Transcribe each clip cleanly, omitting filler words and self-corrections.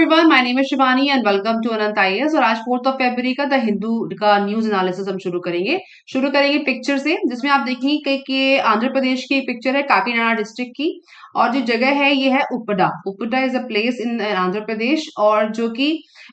Everyone, my name is Shivani and welcome to Anant IAS. और आज 4 फरवरी का द हिंदू का न्यूज एनालिसिस हम शुरू करेंगे पिक्चर से, जिसमें आप देखेंगे कि आंध्र प्रदेश की पिक्चर है, काकीनाडा डिस्ट्रिक्ट की। और जो जगह है ये है Uppada. Uppada is a place in Andhra Pradesh, और जो कि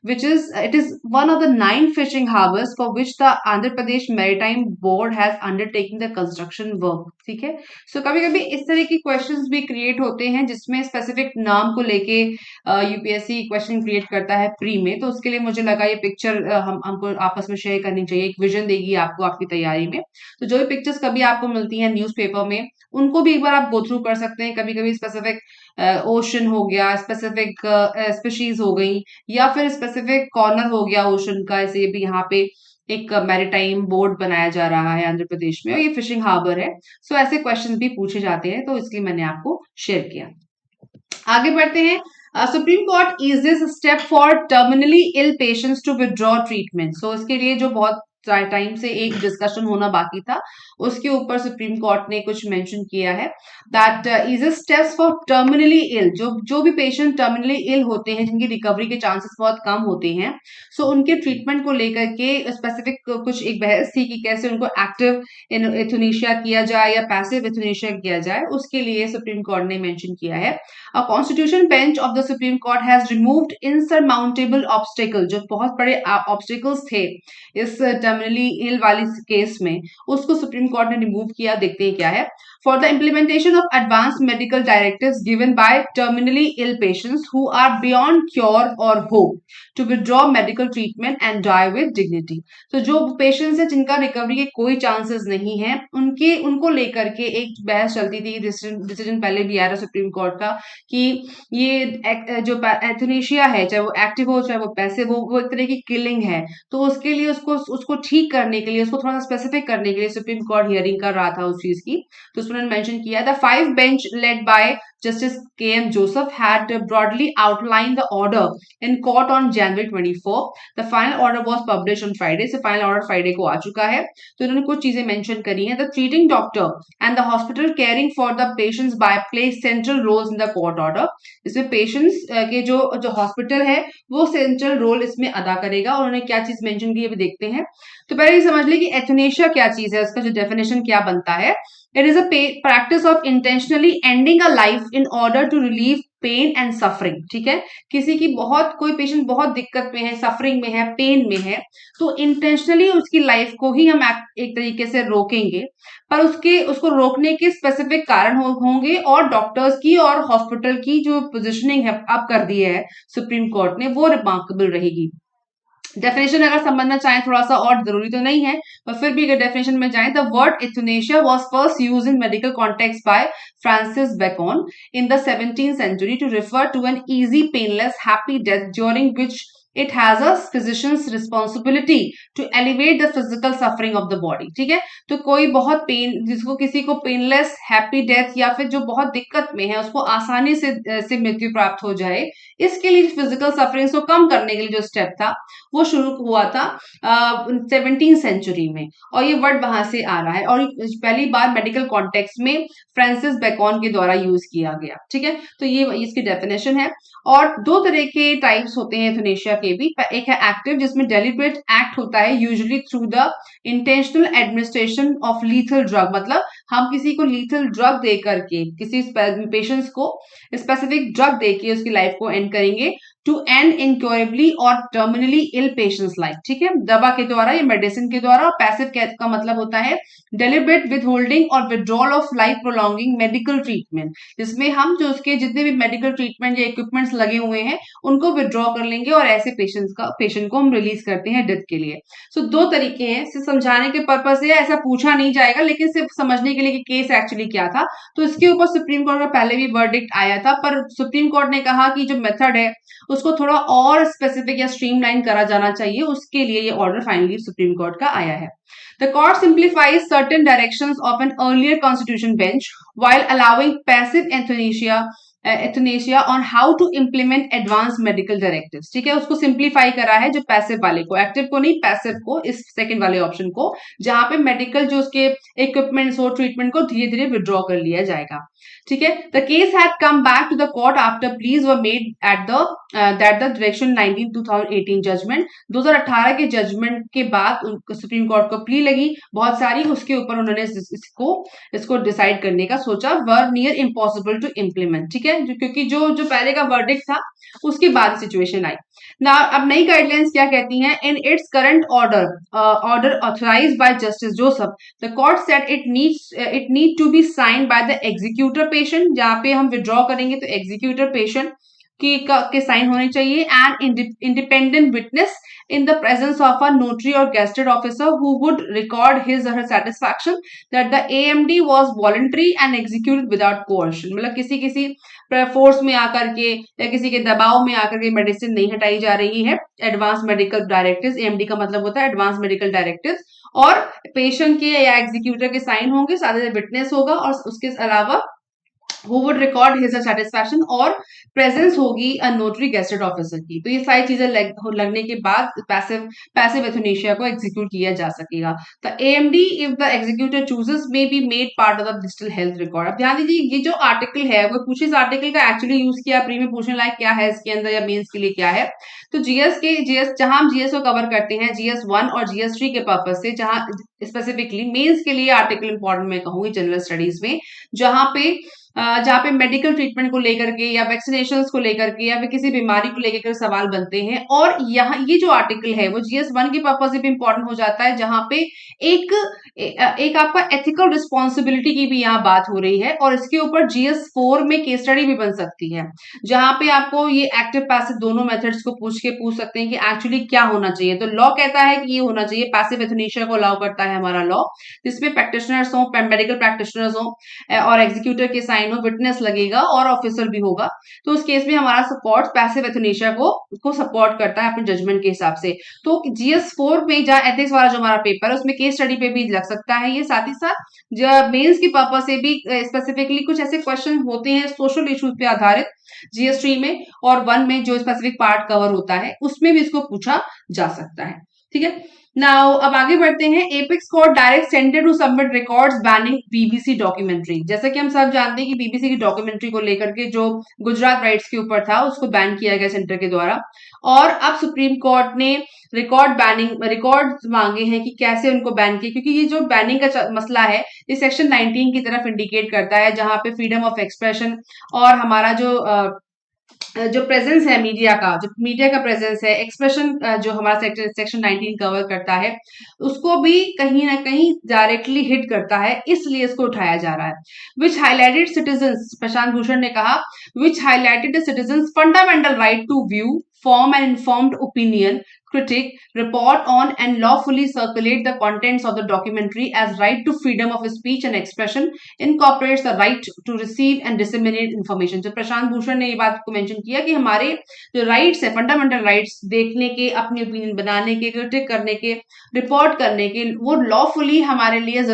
which is it is one of the 9 fishing harbours for which the Andhra Pradesh maritime board has undertaking the construction work. ठीक है, सो कभी कभी इस तरह की क्वेश्चंस भी क्रिएट होते हैं जिसमें स्पेसिफिक नाम को लेके यूपीएससी क्वेश्चन क्रिएट करता है प्री में। तो उसके लिए मुझे लगा ये पिक्चर हमको आपस में शेयर करनी चाहिए, एक विजन देगी आपको आपकी तैयारी में। तो जो भी पिक्चर्स कभी आपको मिलती हैं न्यूज़पेपर में, उनको भी एक बार आप गो थ्रू कर सकते हैं। कभी कभी स्पेसिफिक ओशन हो गया, स्पेसिफिक स्पीशीज हो गई, या फिर स्पेसिफिक कॉर्नर हो गया ओशन का। ऐसे भी यहाँ पे एक मैरीटाइम बोर्ड बनाया जा रहा है आंध्र प्रदेश में, और ये फिशिंग हार्बर है। सो ऐसे क्वेश्चन भी पूछे जाते हैं, तो इसलिए मैंने आपको शेयर किया। आगे बढ़ते हैं। Supreme court eases step for terminally ill patients to withdraw treatment. So इसके लिए जो बहुत टाइम से एक डिस्कशन होना बाकी था, उसके ऊपर सुप्रीम कोर्ट ने कुछ मेंशन किया है that eases steps for terminally ill. जो जो भी पेशेंट टर्मिनली इल होते हैं, जिनकी रिकवरी के चांसेस बहुत कम होते हैं, सो उनके ट्रीटमेंट को लेकर के स्पेसिफिक कुछ एक बहस थी कि कैसे उनको एक्टिव एथुनेशिया किया जाए या पैसिव एथुनेशिया किया जाए। उसके लिए सुप्रीम कोर्ट ने मेंशन किया है A constitution bench of the Supreme Court has removed insurmountable obstacle। जो बहुत बड़े ऑब्स्टिकल्स थे इस टर्मिनली इल वाली केस में, उसको सुप्रीम कोर्ट ने रिमूव किया। देखते हैं क्या है। For the implementation of advanced medical directives given by terminally ill patients who are beyond cure or hope to withdraw medical treatment and die with dignity। तो जो पेशेंट्स है जिनका रिकवरी के कोई चांसेस नहीं है, उनको लेकर के एक बहस चलती थी। डिसीजन पहले भी आया था सुप्रीम कोर्ट का कि ये जो एथनेशिया है, चाहे वो एक्टिव हो चाहे वो पैसिव हो, वो एक तरह की किलिंग है। तो उसके लिए उसको ठीक करने के लिए, उसको थोड़ा सा स्पेसिफिक करने के लिए सुप्रीम कोर्ट हियरिंग कर रहा था उस चीज की। तो उसमें मेंशन किया the 5 bench led by justice KM. Joseph had broadly outlined the order in court on January 24। The final order was published on Friday। से फाइनल ऑर्डर फ्राइडे को आ चुका है। तो इन्होंने कुछ चीजें मेंशन करी हैं। The treating doctor and the hospital caring for the patients by play central roles in the court order. इसमें पेशेंट्स के जो हॉस्पिटल है वो सेंट्रल रोल इसमें अदा करेगा। और उन्होंने क्या चीज मेंशन की, अभी देखते हैं। तो पहले ये समझ ली कि एथनेशिया क्या चीज है, उसका जो डेफिनेशन क्या बनता है। It is a practice of intentionally ending a life in order to relieve pain and suffering। ठीक है, किसी की कोई पेशेंट बहुत दिक्कत में है, सफरिंग में है, पेन में है, तो इंटेंशनली उसकी लाइफ को ही हम एक तरीके से रोकेंगे। पर उसको रोकने के स्पेसिफिक कारण होंगे, और डॉक्टर्स की और हॉस्पिटल की जो पोजिशनिंग है अब कर दी है सुप्रीम कोर्ट ने, वो रिमार्केबल रहेगी। डेफिनेशन अगर समझना चाहें थोड़ा सा, और जरूरी तो नहीं है पर फिर भी अगर डेफिनेशन में जाएं, the word euthanasia was first used in medical context by Francis Bacon in the 17th century to refer to an easy, painless, happy death during which it has a physician's responsibility to alleviate the physical suffering of the body। ठीक है, तो कोई बहुत pen, जिसको किसी को painless happy death, या फिर जो बहुत दिक्कत में है उसको आसानी से मृत्यु प्राप्त हो जाए, इसके लिए फिजिकल सफरिंग्स को कम करने के लिए जो स्टेप था वो शुरू हुआ था 17th सेंचुरी में। और ये वर्ड वहां से आ रहा है, और पहली बार मेडिकल कॉन्टेक्स्ट में फ्रांसिस बेकन के द्वारा यूज किया गया। ठीक है, तो ये इसकी डेफिनेशन है। और 2 तरह के टाइप्स होते हैं एथनेशिया के भी। एक है एक्टिव, जिसमें डेलिब्रेट एक्ट होता है, usually through the intentional administration of lethal drug. मतलब हम किसी को लीथल ड्रग दे करके, किसी पेशेंट्स को स्पेसिफिक ड्रग देके उसकी लाइफ को एंड करेंगे, टू एंड इनक्योरेबली और टर्मिनली इल पेशेंट्स लाइफ। ठीक है, दवा के द्वारा या मेडिसिन के द्वारा। और पैसिव का मतलब होता है डेलिब्रेट विदहोल्डिंग और withdrawal of life prolonging medical treatment, जिसमें हम जो उसके जितने भी मेडिकल ट्रीटमेंट या इक्विपमेंट्स लगे हुए हैं उनको विड्रॉ कर लेंगे, और ऐसे पेशेंट को हम रिलीज करते हैं डेथ के लिए। सो 2 तरीके हैं, सिर्फ समझाने के पर्पज से ऐसा पूछा नहीं जाएगा, लेकिन सिर्फ समझने के लिए कि केस एक्चुअली क्या था। तो इसके ऊपर सुप्रीम कोर्ट का पहले भी वर्डिक्ट आया था, पर सुप्रीम कोर्ट ने कहा कि जो मेथड है उसको थोड़ा और स्पेसिफिक या स्ट्रीमलाइन करा जाना चाहिए। उसके लिए ये ऑर्डर फाइनली सुप्रीम कोर्ट का आया है। The court simplifies certain directions of an earlier constitution bench while allowing passive euthanasia on how to implement advanced medical directives। ठीक है, उसको सिंप्लीफाई करा है, जो पैसिव वाले को, एक्टिव को नहीं पैसिव को, इस सेकंड वाले ऑप्शन को, जहां पे मेडिकल जो उसके इक्विपमेंट्स हो, ट्रीटमेंट को धीरे धीरे विड्रॉ कर लिया जाएगा। ठीक है। The case had come back to the court after pleas were made at the that the direction 2018 judgment. 2018 के जजमेंट के बाद सुप्रीम कोर्ट को प्ली लगी बहुत सारी, उसके ऊपर उन्होंने इसको डिसाइड करने का सोचा। वर नियर इम्पॉसिबल टू इम्प्लीमेंट, ठीक है, क्योंकि जो जो पहले का वर्डिक्ट था उसके बाद सिचुएशन आई ना। अब नई गाइडलाइंस क्या कहती हैं? In its current order authorised by justice Joseph, the court said it need to be signed by the executor patient. जहां पे हम विड्रॉ करेंगे तो एग्जीक्यूटर पेशेंट के साइन होने चाहिए, and independent witness in the presence of a notary or gazetted officer who would record his or her satisfaction that the AMD was voluntary and executed without coercion। मतलब किसी force में आकर के या किसी के दबाव में आकर के मेडिसिन नहीं हटाई जा रही है। एडवांस मेडिकल डायरेक्टिव्स, एएमडी का मतलब होता है एडवांस मेडिकल डायरेक्टिव्स, और पेशेंट के या एग्जीक्यूटर के साइन होंगे, साथ ही विटनेस होगा, और उसके अलावा who would record his satisfaction, और प्रेजेंस होगी अ नोटरी गेस्टेड ऑफिसर की। तो ये सारी चीजें लगने के बाद पैसिव एथनेशिया को एग्जीक्यूट किया जा सकेगा। The AMD if the executor chooses may be made part of the digital health record. अब ध्यान दीजिए, ये जो आर्टिकल है वो कुछ इस आर्टिकल का एक्चुअली यूज किया, प्री में पूछने लायक क्या है इसके अंदर या मेंस के लिए क्या है। तो जीएस जहां हम जीएस को कवर करते हैं GS1 और GS3 के पर्पज से, जहां स्पेसिफिकली मेंस के लिए आर्टिकल इंपॉर्टेंट मैं कहूंगी जनरल स्टडीज में, जहाँ पे मेडिकल ट्रीटमेंट को लेकर के या वैक्सीनेशन को लेकर के या फिर किसी बीमारी को लेकर के सवाल बनते हैं। और यहाँ ये जो आर्टिकल है वो GS1 के पर्पज से भी इंपॉर्टेंट हो जाता है, जहां पे एक आपका एथिकल रिस्पॉन्सिबिलिटी की भी यहाँ बात हो रही है, और इसके ऊपर GS4 में केस स्टडी भी बन सकती है, जहां पे आपको ये एक्टिव पैसिव दोनों मेथड्स को पूछ सकते हैं कि एक्चुअली क्या होना चाहिए। तो लॉ कहता है कि ये होना चाहिए, पैसिव एथनेशिया को अलाउ करता है हमारा लॉ, जिसमें प्रैक्टिशनर्स हो, मेडिकल प्रैक्टिशनर्स हो, और एग्जीक्यूटर के साइन हो, विटनेस लगेगा और ऑफिसर भी होगा। तो उस केस में हमारा सपोर्ट पैसिव एथनेशिया को सपोर्ट करता है अपने जजमेंट के हिसाब से। तो GS4 में जहां एथिक्स वाला जो हमारा पेपर है उसमें केस स्टडी पे भी लग सकता है ये, साथ ही साथ मेंस के पर्पज से भी स्पेसिफिकली कुछ ऐसे क्वेश्चन होते हैं सोशल इश्यूज पे आधारित GS3 में और 1 में जो स्पेसिफिक पार्ट कवर होता है उसमें भी इसको पूछा जा सकता है। ठीक है, नाउ अब आगे बढ़ते हैं। Apex court direct centre to submit records banning BBC documentary. जैसा कि हम सब जानते हैं कि BBC की डॉक्यूमेंट्री को लेकर के जो गुजरात राइट्स के ऊपर था उसको बैन किया गया सेंटर के द्वारा, और अब सुप्रीम कोर्ट ने रिकॉर्ड मांगे हैं कि कैसे उनको बैन किया, क्योंकि ये जो बैनिंग का मसला है ये सेक्शन 19 की तरफ इंडिकेट करता है, जहां पे फ्रीडम ऑफ एक्सप्रेशन और हमारा जो प्रेजेंस है मीडिया का प्रेजेंस है, एक्सप्रेशन जो हमारा सेक्शन 19 कवर करता है, उसको भी कहीं ना कहीं डायरेक्टली हिट करता है, इसलिए इसको उठाया जा रहा है। Which highlighted citizens, Prashant Bhushan ने कहा, which highlighted the citizens fundamental right to view, form an informed opinion, critique, report on and lawfully circulate the contents of the documentary as right to freedom of speech and expression incorporates the right to receive and disseminate information। जब प्रशांत भूषण ने ये बात को mention किया कि हमारे जो rights है, फंडामेंटल राइट्स, देखने के, अपनी ओपिनियन बनाने के, क्रिटिक करने के, रिपोर्ट करने के, वो लॉफुली हमारे लिए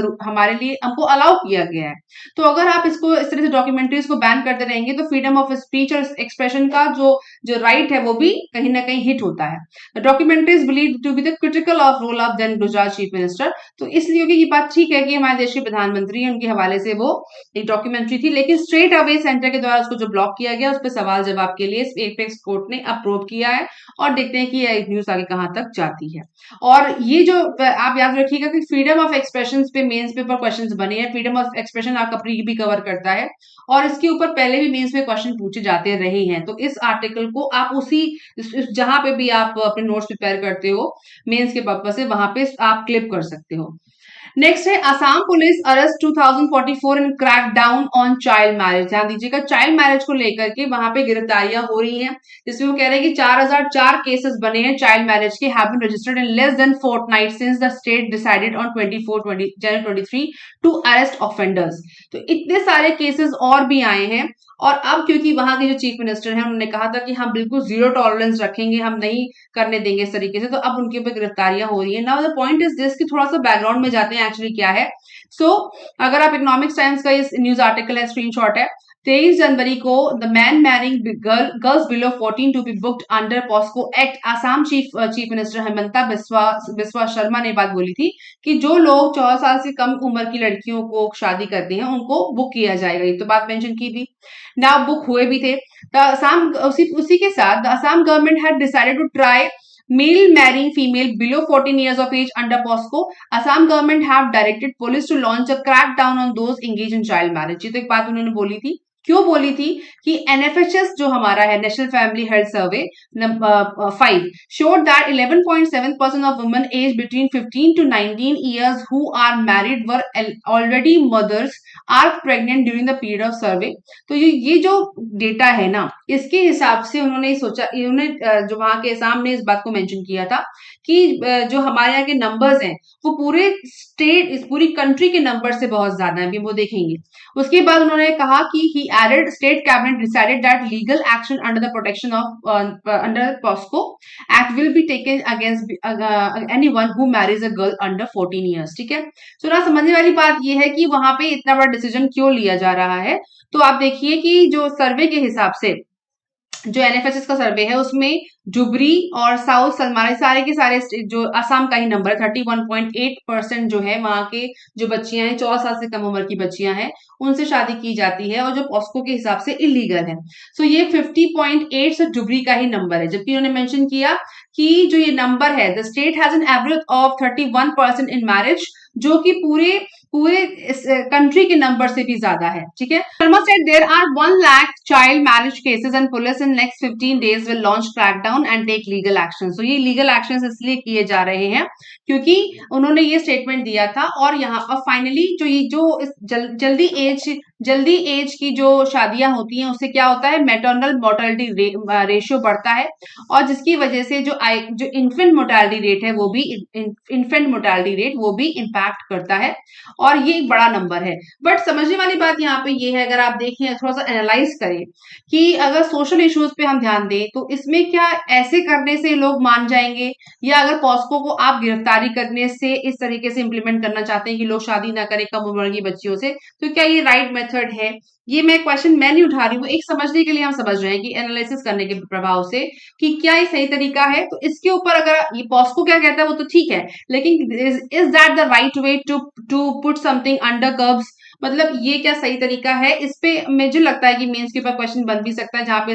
हमको अलाउ किया गया है। तो अगर आप इसको इस तरह से डॉक्यूमेंट्रीज को बैन करते रहेंगे तो फ्रीडम ऑफ स्पीच और एक्सप्रेशन का जो राइट है वो भी कहीं ना कहीं हिट होता है। Documentaries believe to be the critical of role of then Gujarat chief minister. तो इसलिए ये बात ठीक है कि हमारे देश के प्रधानमंत्री हैं, उनके हवाले से वो एक डॉक्यूमेंट्री थी, लेकिन स्ट्रेट अवे सेंटर के द्वारा उसको जो ब्लॉक किया गया उस पर सवाल जवाब के लिए एपेक्स कोर्ट ने अप्रूव किया है, और देखते हैं कि ये न्यूज आगे कहां तक जाती है। और ये जो आप याद रखिएगा कि फ्रीडम ऑफ एक्सप्रेशन पे मेंस पेपर क्वेश्चंस बने हैं, फ्रीडम ऑफ एक्सप्रेशन आपका प्री भी कवर करता है, और इसके ऊपर पहले भी मेंस में क्वेश्चन पूछे जाते रहे हैं। तो इस आर्टिकल को आप जहां पे भी आप अपने नोट्स प्रिपेयर करते हो मेंस के पर्पस से, वहां पे आप क्लिप कर सकते हो। नेक्स्ट है Assam police arrest 2044 in crack down on child marriage. ध्यान दीजिएगा, चाइल्ड मैरिज को लेकर के वहां पे गिरफ्तारियां हो रही हैं, जिसमें वो कह रहे हैं कि 4004 केसेस बने हैं चाइल्ड मैरिज के, have been registered in less than fortnight since the state decided on 24 January 23 to arrest offenders. तो इतने सारे केसेस और भी आए हैं, और अब क्योंकि वहां के जो चीफ मिनिस्टर हैं उन्होंने कहा था कि हम बिल्कुल जीरो टॉलरेंस रखेंगे, हम नहीं करने देंगे इस तरीके से, तो अब उनके ऊपर गिरफ्तारियां हो रही है। Now the point is this कि थोड़ा सा बैकग्राउंड में जाते हैं एक्चुअली क्या है। सो अगर आप इकोनॉमिक्स टाइम्स का इस न्यूज आर्टिकल है, स्क्रीनशॉट है, 23 जनवरी को the man marrying girls below 14 to be booked under POCSO act, Assam chief minister Himanta Biswa Sarma ने बात बोली थी कि जो लोग 14 साल से कम उम्र की लड़कियों को शादी करते हैं उनको बुक किया जाएगा, ये तो बात मेंशन की थी ना, बुक हुए भी थे। असम उसी के साथ the Assam government had decided to try male marrying female below 14 years of age under POSCO. Assam government have directed police to launch a crackdown on those engaged in child marriage. ये तो एक बात उन्होंने बोली थी, क्यों बोली थी कि NFHS जो हमारा है national family health survey 5 showed that 11.7% of women aged between 15 to 19 years who are married were already mothers are pregnant during the period of survey. तो ये जो डेटा है ना, इसके हिसाब से उन्होंने सोचा, इन्होंने जो वहां के असम ने इस बात को मेंशन किया था कि जो हमारे यहाँ के नंबर्स हैं वो पूरे स्टेट, इस पूरी कंट्री के नंबर से बहुत ज्यादा है, अभी वो देखेंगे। उसके बाद उन्होंने कहा कि he added state cabinet decided that legal action under the protection of under POSCO act will be taken against anyone who marries a girl under 14 years। ठीक है, तो ना समझने वाली बात ये है कि वहां पे इतना बड़ा डिसीजन क्यों लिया जा रहा है। तो आप देखिए कि जो सर्वे के हिसाब से जो NFHS का सर्वे है उसमें डुबरी और साउथ सलमारा सारे के सारे जो असम का ही नंबर 31.8% जो है वहां के जो बच्चियां हैं 14 साल से कम उम्र की बच्चियां हैं उनसे शादी की जाती है और जो पॉस्को के हिसाब से इलीगल है। सो ये 50.8 से डुबरी का ही नंबर है, जबकि उन्होंने मेंशन किया कि जो ये नंबर है the state has an average of 31% in marriage, जो कि पूरे इस कंट्री के नंबर से भी ज्यादा है। ठीक है, Sharma said there are 1 lakh child marriage cases and police in next 15 days will launch crackdown and take legal action. So ये लीगल एक्शंस इसलिए किए जा रहे हैं क्योंकि उन्होंने ये स्टेटमेंट दिया था और यहाँ पर फाइनली जो ये जो जल्दी एज की जो शादियां होती हैं उससे क्या होता है, मैटरनल मोर्टेलिटी रेशियो बढ़ता है और जिसकी वजह से जो इन्फेंट मोर्टेलिटी रेट है वो भी इम्पैक्ट करता है और ये एक बड़ा नंबर है। बट समझने वाली बात यहाँ पे ये है, अगर आप देखें थोड़ा सा एनालाइज करें कि अगर सोशल इश्यूज पे हम ध्यान दें तो इसमें क्या ऐसे करने से लोग मान जाएंगे, या अगर पॉस्को को आप गिरफ्तारी करने से इस तरीके से इंप्लीमेंट करना चाहते हैं कि लोग शादी ना करें कम उम्र की बच्चियों से, तो क्या ये राइट मेथड है? ये मैं क्वेश्चन मैं नहीं उठा रही हूँ, एक समझने के लिए हम समझ रहे हैं कि एनालिसिस करने के प्रभाव से कि क्या ये सही तरीका है। तो इसके ऊपर अगर ये पॉस्को क्या कहता है वो तो ठीक है, लेकिन is that the right way to put something under curbs, मतलब ये क्या सही तरीका है? इस पे मुझे लगता है कि मेंस के ऊपर क्वेश्चन बन भी सकता है जहां पे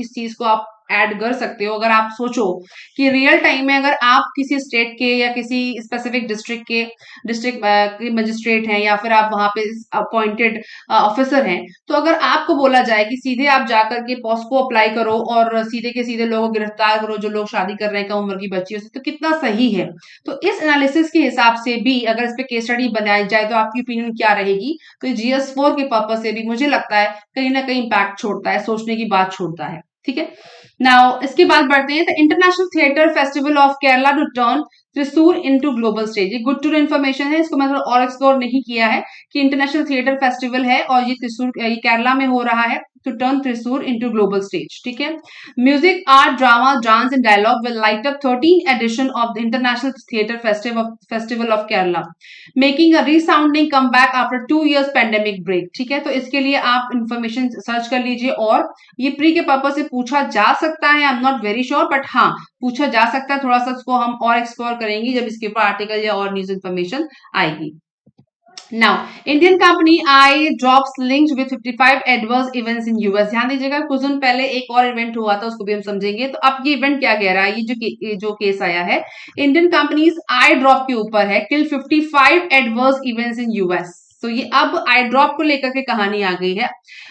इस चीज को आप ऐड कर सकते हो। अगर आप सोचो कि रियल टाइम में अगर आप किसी स्टेट के या किसी स्पेसिफिक डिस्ट्रिक्ट के मजिस्ट्रेट हैं या फिर आप वहां पे अपॉइंटेड ऑफिसर हैं, तो अगर आपको बोला जाए कि सीधे आप जाकर के पॉस्को अप्लाई करो और सीधे के सीधे लोगों को गिरफ्तार करो जो लोग शादी कर रहे हैं कम उम्र की बच्चियों से, तो कितना सही है? तो इस एनालिसिस के हिसाब से भी अगर इस पे केस स्टडी बनाई जाए तो आपकी ओपिनियन क्या रहेगी? तो GS4 के पर्पज से भी मुझे लगता है कहीं ना कहीं इम्पैक्ट छोड़ता है, सोचने की बात छोड़ता है। ठीक है, नाउ इसके बाद बढ़ते हैं। The international theatre festival of Kerala to turn Thrissur into global stage. ये गुड टू इन्फॉर्मेशन है, इसको मैं थोड़ा और एक्सप्लोर नहीं किया है कि इंटरनेशनल थिएटर फेस्टिवल है और ये केरला में हो रहा है to turn Thrissur into global stage. ठीक है, music, art, drama, dance and dialogue will light up 13th edition of the International Theatre Festival of Kerala, making a resounding comeback after 2 years pandemic break. ठीक है, तो इसके लिए आप information search कर लीजिए और ये प्री के पर्पज से पूछा जा सकता है, I am not very sure, but हाँ पूछा जा सकता है। थोड़ा सा इसको हम और एक्सप्लोर करेंगे जब इसके ऊपर आर्टिकल या और न्यूज इंफॉर्मेशन आएगी। Now, Indian company I drops linked with 55 adverse events in US। ध्यान दीजिएगा, कुछ दिन पहले एक और इवेंट हुआ था, उसको भी हम समझेंगे। तो अब ये इवेंट क्या कह रहा है, ये जो केस आया है इंडियन कंपनीज आई ड्रॉप के ऊपर है, किल 55 एडवर्स इवेंट्स इन US। तो ये अब आई ड्रॉप को लेकर के कहानी आ गई है।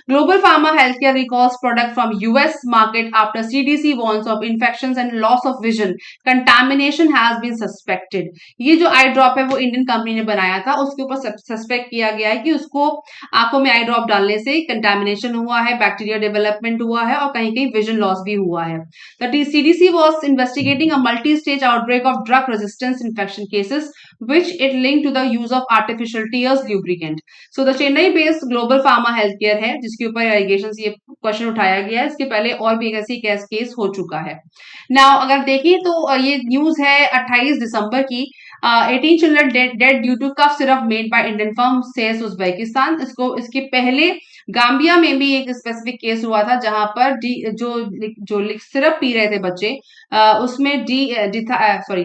Global pharma health care recalls product from US market after CDC warns of infections and loss of vision, contamination has been suspected. ये जो आई ड्रॉप है वो इंडियन कंपनी ने बनाया था, उसके ऊपर सस्पेक्ट किया गया है कि उसको आंखों में आई ड्रॉप डालने से कंटामिनेशन हुआ है, बैक्टीरिया डेवलपमेंट हुआ है और कहीं कहीं विजन लॉस भी हुआ है। The CDC was investigating a multi-stage outbreak of drug resistance infection cases which it linked to the use of artificial tears lubricant. So the Chennai based Global Pharma Healthcare है जिसके ऊपर allegation ये question उठाया गया है। इसके पहले और भी एक ऐसी केस हो चुका है। नाउ अगर देखें तो ये न्यूज है 28 दिसंबर की। 18 children dead due to cough syrup made by Indian firm says Uzbekistan. इसके पहले गाम्बिया में भी एक स्पेसिफिक केस हुआ था जहां पर जो सिरप पी रहे थे बच्चे, उसमें सॉरी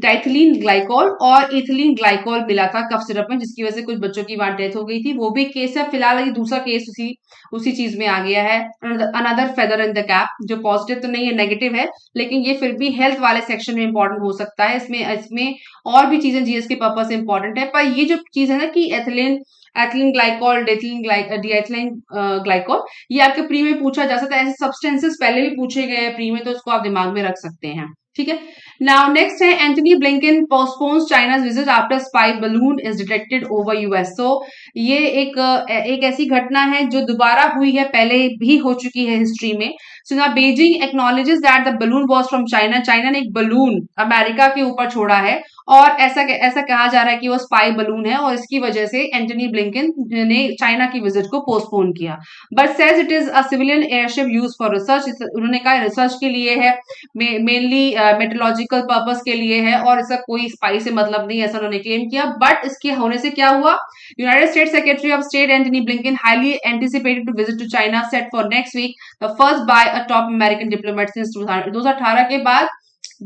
डाइथिलीन ग्लाइकोल और इथिलीन ग्लाइकोल मिला था कफ सिरप में, जिसकी वजह से कुछ बच्चों की वहां डेथ हो गई थी। वो भी केस है। फिलहाल ये दूसरा केस उसी उसी चीज में आ गया है। Another feather in the cap, जो पॉजिटिव तो नहीं है, नेगेटिव है, लेकिन ये फिर भी हेल्थ वाले सेक्शन में इंपॉर्टेंट हो सकता है। इसमें इसमें और भी चीजें जीएस के पर्पज से इंपॉर्टेंट है, पर ये जो चीज है ना कि एथिलीन एथिलीन ग्लाइकोल, डिएथिलीन ग्लाइकोल, ये आपके प्री में पूछा जा सकता है। ऐसे सब्सटेंसेस पहले भी पूछे गए हैं प्री में, तो उसको आप दिमाग में रख सकते हैं। ठीक है। नाउ नेक्स्ट है, Antony Blinken postpones China's visit after spy balloon is detected over US. So ये एक ऐसी घटना है जो दोबारा हुई है, पहले भी हो चुकी है हिस्ट्री में। So now Beijing acknowledges that the balloon was from China. China ने एक बलून अमेरिका के ऊपर छोड़ा है, और ऐसा कहा जा रहा है कि वो स्पाई बलून है, और इसकी वजह से एंटनी ब्लिंकन ने चाइना की विजिट को पोस्टपोन किया। But says it is a civilian airship use for research. उन्होंने कहा रिसर्च के लिए है, मेनली मेट्रोलॉजिकल पर्पस के लिए है, और इसका कोई स्पाई से मतलब नहीं, ऐसा उन्होंने क्लेम किया। बट इसके होने से क्या हुआ, United State secretary of state Antony Blinken highly anticipated to visit to China set for next week, the first by a top American diplomat since 2018 के बाद।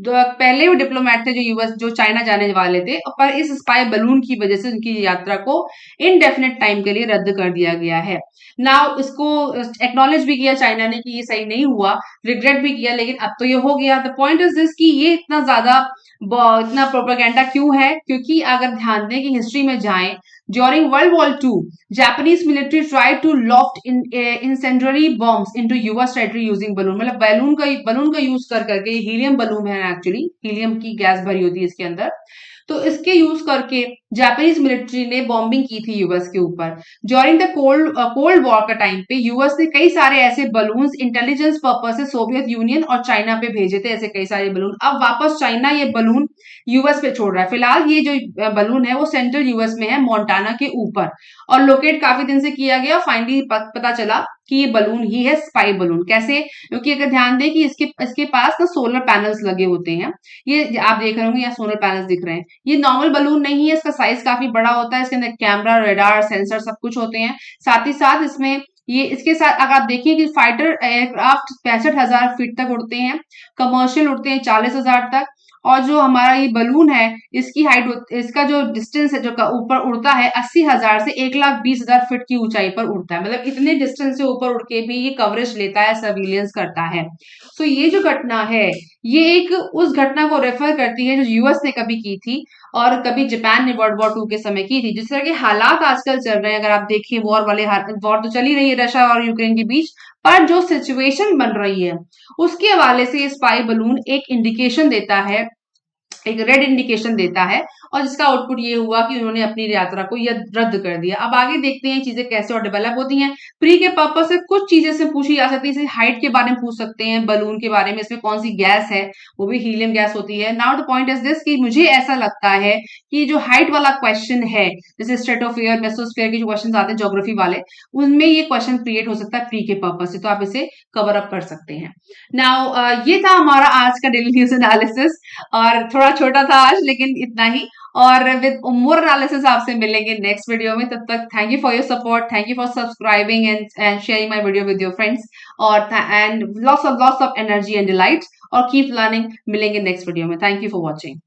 पहले वो डिप्लोमेट थे जो यूएस जो चाइना जाने वाले थे, पर इस स्पाई बलून की वजह से उनकी यात्रा को इनडेफिनेट टाइम के लिए रद्द कर दिया गया है। नाउ इसको एक्नॉलेज भी किया चाइना ने कि ये सही नहीं हुआ, रिग्रेट भी किया, लेकिन अब तो ये हो गया। द पॉइंट इज दिस कि ये इतना प्रोपेगेंडा क्यों है, क्योंकि अगर ध्यान दें कि हिस्ट्री में जाएं, during world war two Japanese military try to loft incendiary bombs into US territory using balloon. मतलब बलून का यूज कर करके, हीलियम बलून है एक्चुअली, हीलियम की गैस भरी होती है इसके अंदर, तो इसके यूज करके जापानीज मिलिट्री ने बॉम्बिंग की थी यूएस के ऊपर। ड्यूरिंग द कोल्ड वॉर का टाइम पे यूएस ने कई सारे ऐसे बलून्स इंटेलिजेंस पर्पज से सोवियत यूनियन और चाइना पे भेजे थे, ऐसे कई सारे बलून। अब वापस चाइना ये बलून यूएस पे छोड़ रहा है। फिलहाल ये जो बलून है वो सेंट्रल यूएस में है, मोन्टाना के ऊपर, और लोकेट काफी दिन से किया गया। फाइनली पता चला कि ये बलून ही है स्पाई बलून। कैसे, क्योंकि अगर ध्यान दें कि इसके पास ना सोलर पैनल्स लगे होते हैं। ये आप देख रहे होंगे, यहाँ सोलर पैनल्स दिख रहे हैं। ये नॉर्मल बलून नहीं है, इसका साइज काफी बड़ा होता है, इसके अंदर कैमरा, रेडार, सेंसर सब कुछ होते हैं। साथ ही साथ इसमें ये इसके साथ अगर आप देखिए कि फाइटर एयरक्राफ्ट 65,000 फीट तक उड़ते हैं, कमर्शियल उड़ते हैं 40,000 तक, और जो हमारा ये बलून है इसकी हाइट, इसका जो डिस्टेंस है जो ऊपर उड़ता है 80,000 से 1,20,000 फीट की ऊंचाई पर उड़ता है। मतलब इतने डिस्टेंस से ऊपर उड़ के भी ये कवरेज लेता है, सर्विलियंस करता है। सो ये जो घटना है, ये एक उस घटना को रेफर करती है जो यूएस ने कभी की थी, और कभी जापान ने वर्ल्ड वॉर 2 के समय की थी। जिस तरह के हालात आजकल चल रहे हैं, अगर आप देखिए वॉर तो चल ही रही है रशिया और यूक्रेन के बीच, पर जो सिचुएशन बन रही है उसके हवाले से ये स्पाई बलून एक इंडिकेशन देता है, एक रेड इंडिकेशन देता है, और जिसका आउटपुट ये हुआ कि उन्होंने अपनी यात्रा को यह रद्द कर दिया। अब आगे देखते हैं चीजें कैसे और डेवलप होती हैं। प्री के पर्पज से कुछ चीजें से पूछी जा सकती है, जैसे हाइट के बारे में पूछ सकते हैं, बलून के बारे में, इसमें कौन सी गैस है, वो भी हीलियम गैस होती है। Now the point is this कि मुझे ऐसा लगता है कि जो हाइट वाला क्वेश्चन है, जैसे स्ट्रेटोस्फीयर, मेसोस्फीयर के जो क्वेश्चन आते हैं ज्योग्राफी वाले, उनमें ये क्वेश्चन क्रिएट हो सकता है प्री के पर्पज से, तो आप इसे कवर अप कर सकते हैं। नाउ ये था हमारा आज का डेली न्यूज एनालिसिस, और थोड़ा छोटा था आज, लेकिन इतना ही। और विद मोर एनालिसिस आपसे मिलेंगे नेक्स्ट वीडियो में। तब तक thank you for your support, thank you for subscribing and sharing my video with your friends, और and lots of energy and delight, और कीप लर्निंग। मिलेंगे नेक्स्ट वीडियो में। Thank you for watching.